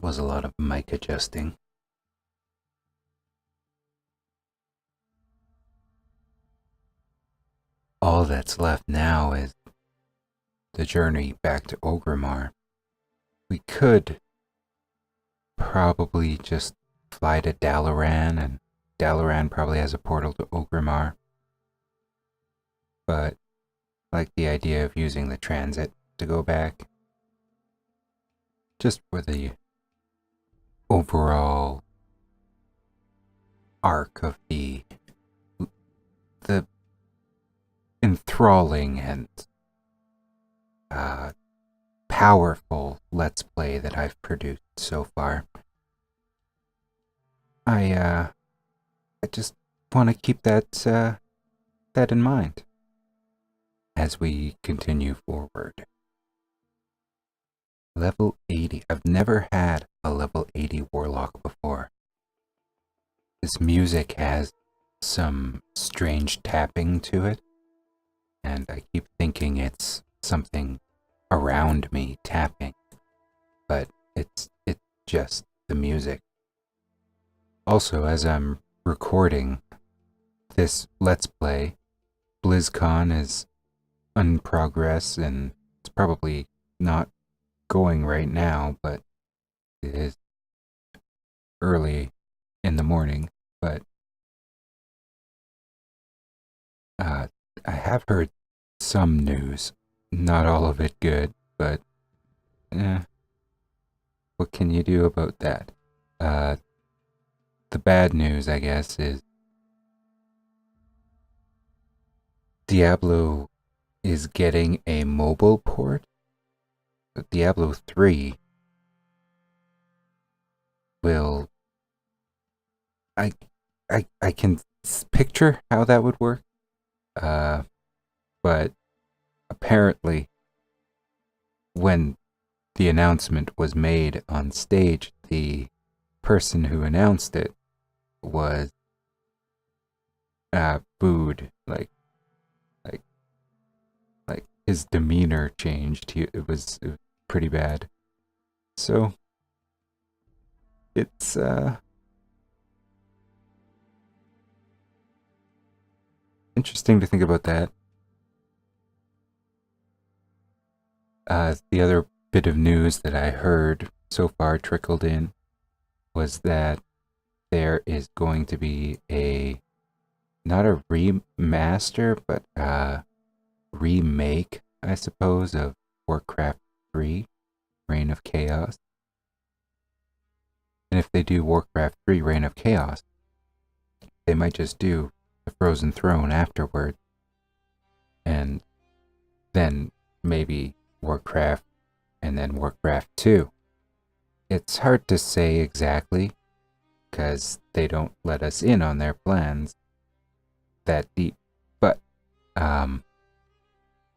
was a lot of mic adjusting. All that's left now is the journey back to Orgrimmar. We could probably just fly to Dalaran, and Dalaran probably has a portal to Orgrimmar. But I like the idea of using the transit to go back, just for the overall arc of the enthralling and powerful Let's Play that I've produced so far. I just want to keep that in mind as we continue forward. Level 80. I've never had a level 80 warlock before. This music has some strange tapping to it, and I keep thinking it's something around me tapping, but it's just the music. Also, as I'm recording this Let's Play, BlizzCon is in progress, and it's probably not going right now, but it is early in the morning. But I have heard some news, not all of it good, but what can you do about that? The bad news, I guess, is Diablo is getting a mobile port. But Diablo 3 will... I can picture how that would work, but apparently when the announcement was made on stage, the person who announced it was booed. Like his demeanor changed. It was pretty bad. So it's interesting to think about that. The other bit of news that I heard so far trickled in was that there is going to be not a remaster, but a remake, I suppose, of Warcraft 3, Reign of Chaos. And if they do Warcraft 3, Reign of Chaos, they might just do the Frozen Throne afterward, and then maybe Warcraft, and then Warcraft 2. It's hard to say exactly, because they don't let us in on their plans that deep, but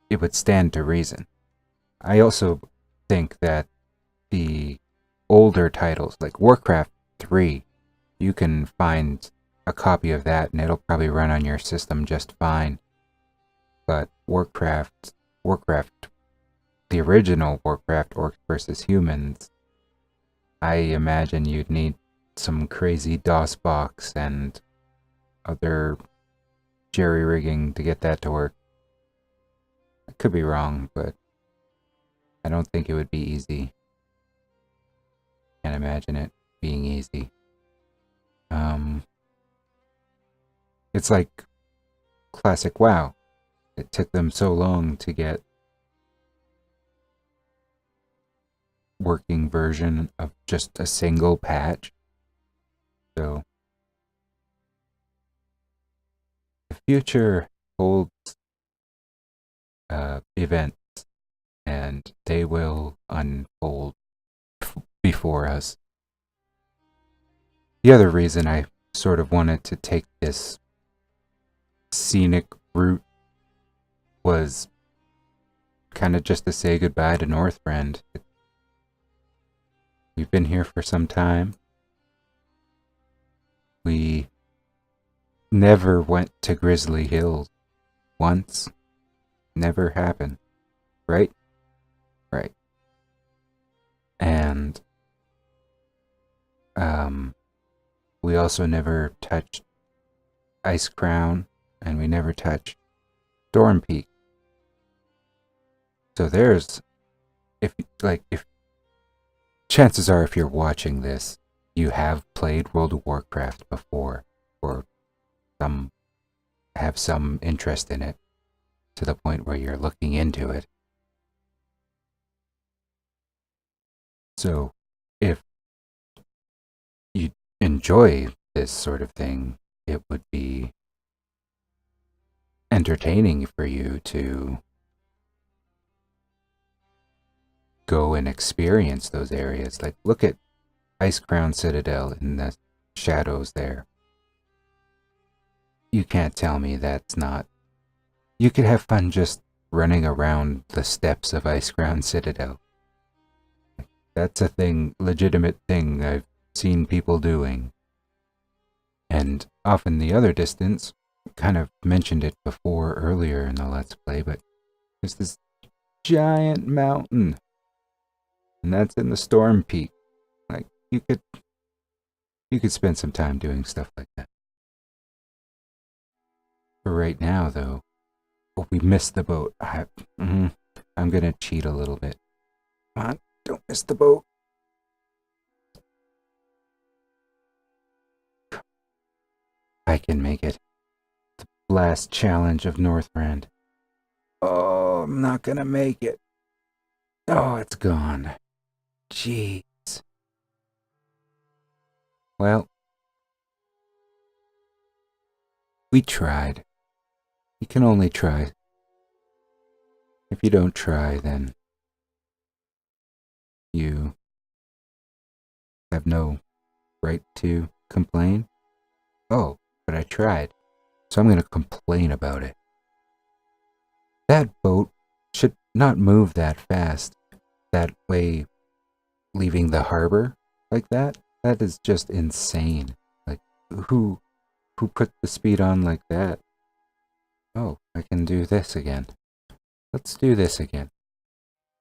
it would stand to reason. I also think that the older titles, like Warcraft 3, you can find a copy of that and it'll probably run on your system just fine. But Warcraft, the original Warcraft, Orcs vs. Humans, I imagine you'd need some crazy DOS box and other jerry-rigging to get that to work. I could be wrong, but I don't think it would be easy. Can't imagine it being easy. It's like classic WoW. It took them so long to get working version of just a single patch. So the future holds events, and they will unfold before us. The other reason I sort of wanted to take this scenic route was kind of just to say goodbye to Northrend. We've been here for some time. We never went to Grizzly Hills once. Never happened. Right? Right. And We also never touched Ice Crown, and we never touched Storm Peak. So there's, if chances are, if you're watching this, you have played World of Warcraft before, or have some interest in it to the point where you're looking into it. So if you enjoy this sort of thing, it would be entertaining for you to go and experience those areas. Like, look at Ice Crown Citadel in the shadows there. You can't tell me that's not... You could have fun just running around the steps of Ice Crown Citadel. That's a thing, legitimate thing I've seen people doing. And off in the other distance, kind of mentioned it before earlier in the Let's Play, but there's this giant mountain. And that's in the Storm Peak. Like, you could spend some time doing stuff like that. For right now, though, we missed the boat. I'm gonna cheat a little bit. Come on, don't miss the boat. I can make it. The last challenge of Northrend. Oh, I'm not gonna make it. Oh, it's gone. Jeez. Well, we tried. You can only try. If you don't try, then you have no right to complain. Oh, but I tried, so I'm going to complain about it. That boat should not move that fast. That way, leaving the harbor like that? That is just insane. Like, who put the speed on like that? Oh, I can do this again. Let's do this again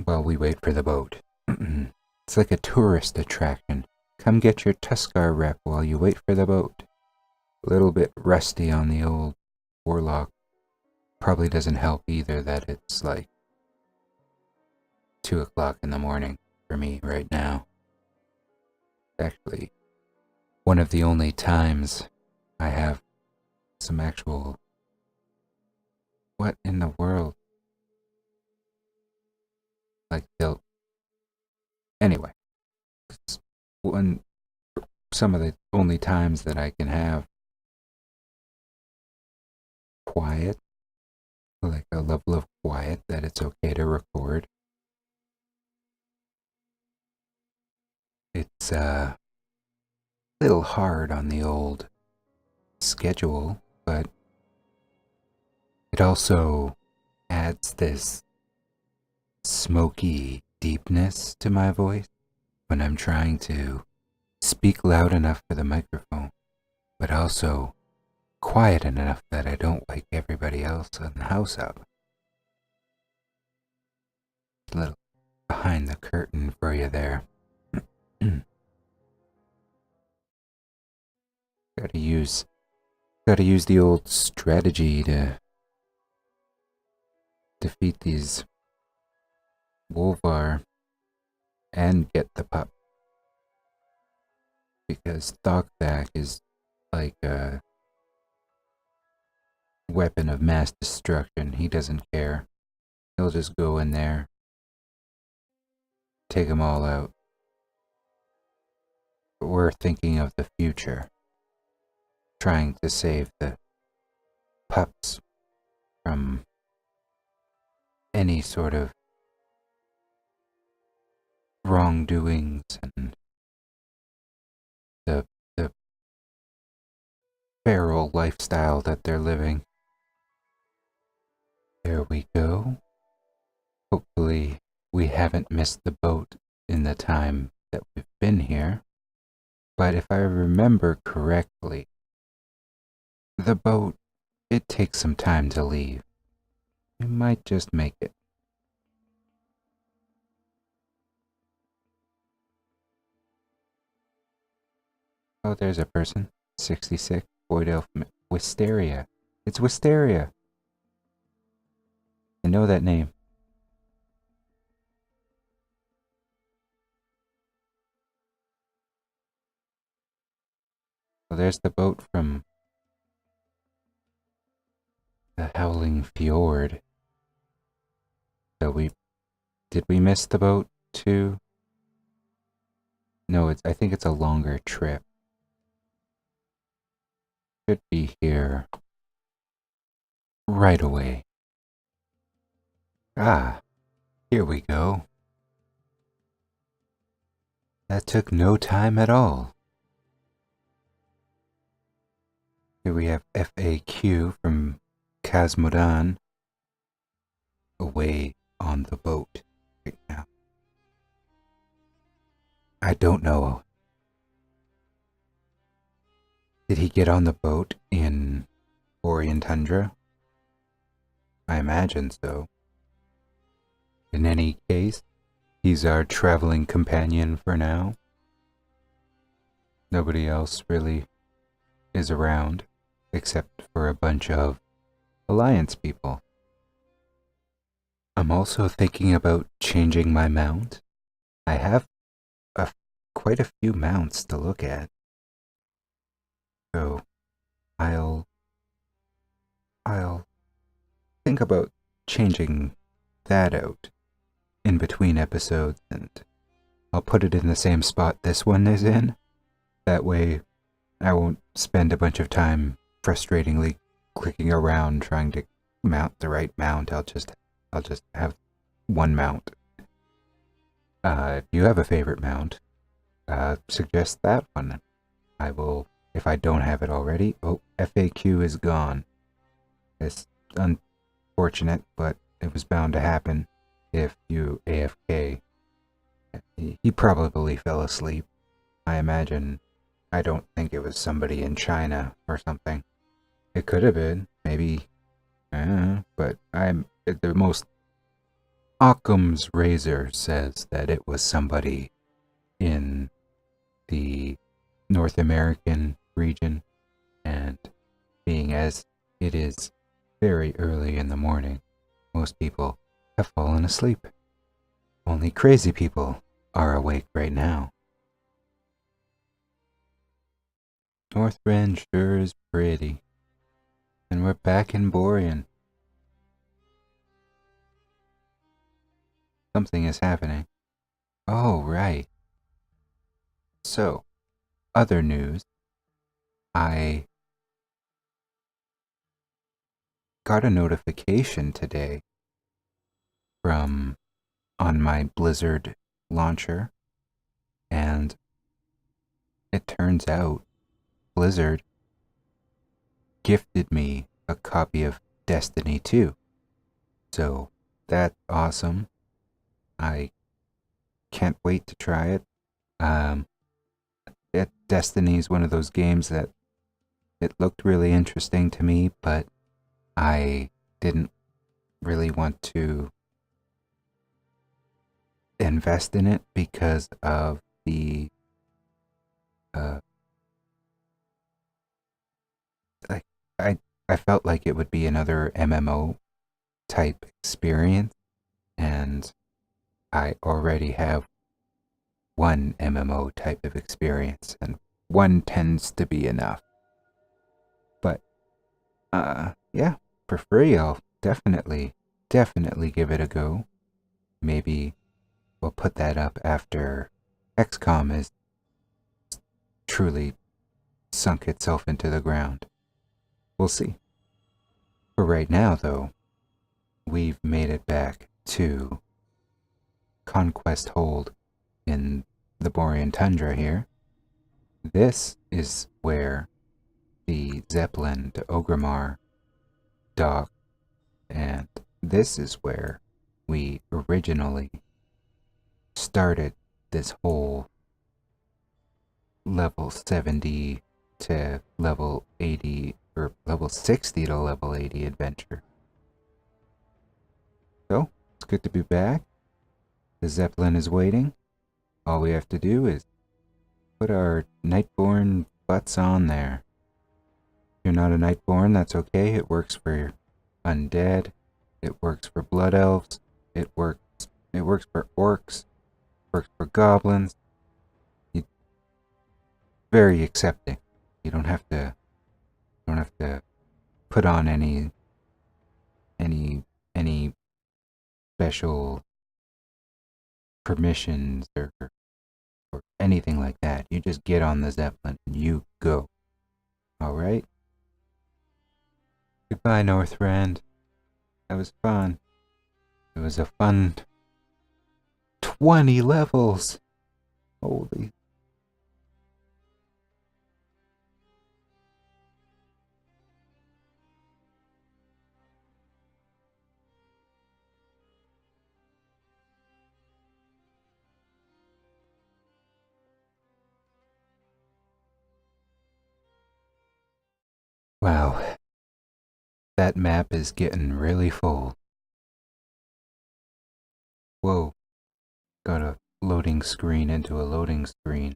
while we wait for the boat. It's like a tourist attraction. Come get your Tuskar rep while you wait for the boat. A little bit rusty on the old Warlock. Probably doesn't help either that it's like 2 o'clock in the morning for me right now. Actually, one of the only times I have some actual... What in the world? Like, they'll... Anyway, it's some of the only times that I can have quiet, like a level of quiet that it's okay to record. It's a little hard on the old schedule, but it also adds this smoky deepness to my voice when I'm trying to speak loud enough for the microphone, but also quiet enough that I don't wake everybody else in the house up. A little behind the curtain for you there. Gotta use the old strategy to defeat these Wolvar and get the pup. Because Thokthak is like a weapon of mass destruction. He doesn't care. He'll just go in there, take them all out. But we're thinking of the future, trying to save the pups from any sort of wrongdoings and the feral lifestyle that they're living. There we go. Hopefully we haven't missed the boat in the time that we've been here. But if I remember correctly, the boat, it takes some time to leave. We might just make it. Oh, there's a person. 66. Void Elf. Wisteria. It's Wisteria. I know that name. So there's the boat from the Howling Fjord. So did we miss the boat too? No, I think it's a longer trip. Should be here right away. Ah, here we go. That took no time at all. Here we have FAQ from Kazmodan away on the boat right now. I don't know. Did he get on the boat in Borean Tundra? I imagine so. In any case, he's our traveling companion for now. Nobody else really is around, except for a bunch of Alliance people. I'm also thinking about changing my mount. I have quite a few mounts to look at. So I'll think about changing that out in between episodes, and I'll put it in the same spot this one is in. That way I won't spend a bunch of time frustratingly clicking around trying to mount the right mount. I'll just have one mount. If you have a favorite mount, suggest that one. I will, if I don't have it already. Oh, FAQ is gone. It's unfortunate, but it was bound to happen if you AFK. He probably fell asleep. I imagine. I don't think it was somebody in China or something. It could have been, maybe. But the most. Occam's Razor says that it was somebody in the North American region, and being as it is very early in the morning, most people have fallen asleep. Only crazy people are awake right now. Northrend sure is pretty. And we're back in Borean. Something is happening. Oh, right. So, other news. I got a notification today from on my Blizzard launcher, and it turns out Blizzard gifted me a copy of Destiny 2. So that's awesome. I can't wait to try it. Destiny is one of those games that it looked really interesting to me, but I didn't really want to invest in it because of the I felt like it would be another MMO type experience, and I already have one MMO type of experience, and one tends to be enough. But yeah, for free, I'll definitely give it a go. Maybe we'll put that up after XCOM has truly sunk itself into the ground. We'll see. For right now, though, we've made it back to Conquest Hold in the Borean Tundra here. This is where the Zeppelin to Orgrimmar dock, and this is where we originally started this whole level 70 to level 80 or level 60 to level 80 adventure. So, it's good to be back. The Zeppelin is waiting. All we have to do is put our Nightborne butts on there. If you're not a Nightborne, that's okay. It works for undead. It works for blood elves. It works for orcs. It works for goblins. Very accepting. You don't have to put on any special permissions or anything like that. You just get on the Zeppelin and you go. Alright? Goodbye, Northrend. That was fun. It was a fun 20 levels. Holy. Wow. That map is getting really full. Whoa. Got a loading screen into a loading screen.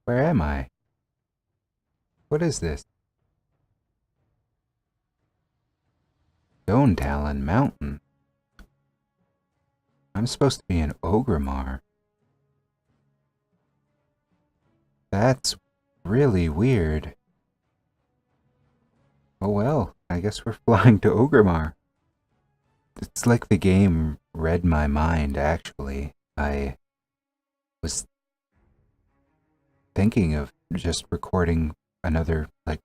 Where am I? What is this? Stone Talon Mountain. I'm supposed to be in Orgrimmar. That's really weird. Oh well, I guess we're flying to Orgrimmar. It's like the game read my mind, actually. I was thinking of just recording another, like,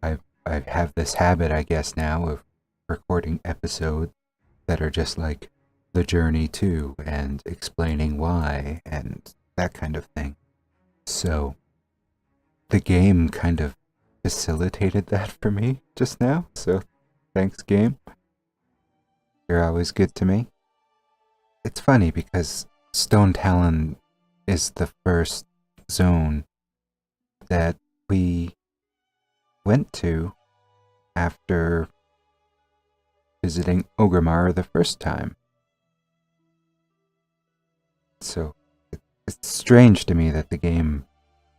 I have this habit, I guess, now of recording episodes that are just like the journey to and explaining why and that kind of thing. So the game kind of facilitated that for me just now, so thanks, game. You're always good to me. It's funny because Stone Talon is the first zone that we went to after visiting Orgrimmar the first time. So it's strange to me that the game,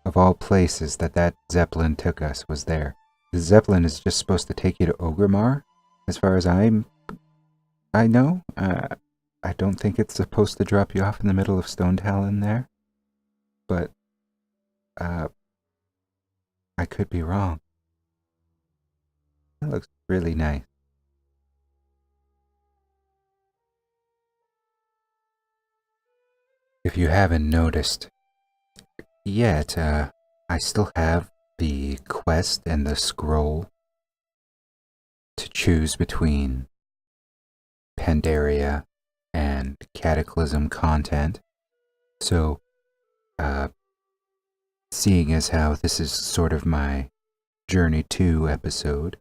of all places, that Zeppelin took us was there. The Zeppelin is just supposed to take you to Orgrimmar, as far as I know. I don't think it's supposed to drop you off in the middle of Stone Talon there. But I could be wrong. That looks really nice. If you haven't noticed yet, I still have the quest and the scroll to choose between Pandaria and Cataclysm content. So, seeing as how this is sort of my Journey 2 episode,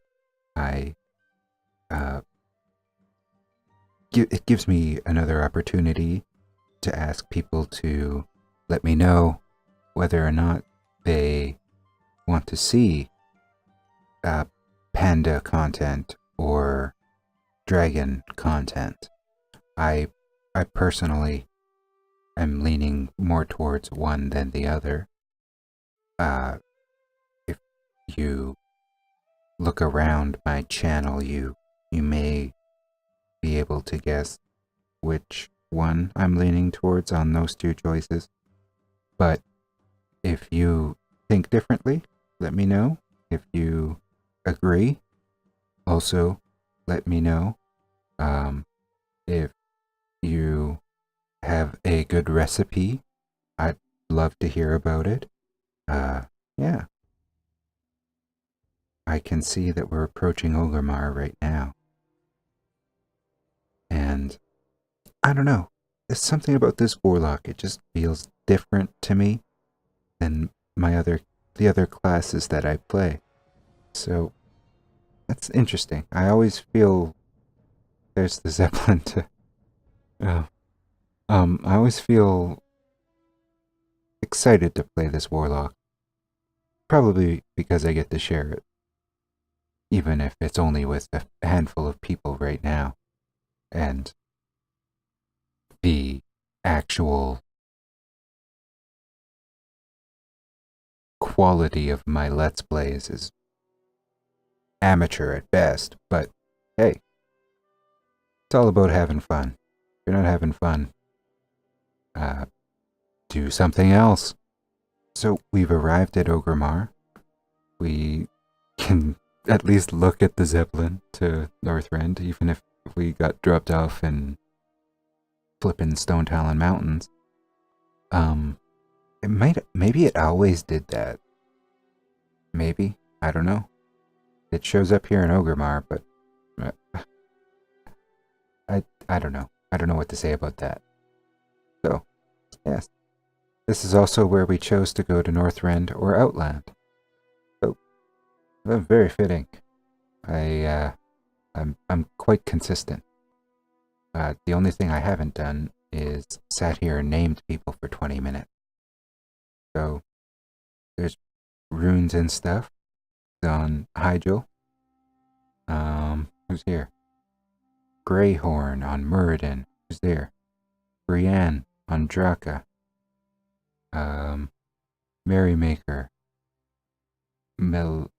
it gives me another opportunity to ask people to let me know whether or not they want to see panda content or dragon content. I personally am leaning more towards one than the other. If you look around my channel, you may be able to guess which one I'm leaning towards on those two choices. But if you think differently, let me know. If you agree, also let me know. If you have a good recipe, I'd love to hear about it. Yeah. I can see that we're approaching Orgrimmar right now. And I don't know. There's something about this warlock. It just feels different to me than the other classes that I play. So that's interesting. I always feel there's the Zeppelin to. I always feel excited to play this warlock. Probably because I get to share it, even if it's only with a handful of people right now. And the actual quality of my Let's Plays is amateur at best, but hey, it's all about having fun. If you're not having fun, do something else. So we've arrived at Orgrimmar. We can at least look at the Zeppelin to Northrend, even if we got dropped off in flippin' Stone Talon Mountains. Maybe it always did that. Maybe, I don't know. It shows up here in Orgrimmar, but I don't know. I don't know what to say about that. So, yes. This is also where we chose to go to Northrend or Outland. So, very fitting. I'm quite consistent. The only thing I haven't done is sat here and named people for 20 minutes. So, there's runes and stuff on Hyjal. Who's here? Greyhorn on Muradin. Who's there? Brienne on Draka. Merrymaker. Melo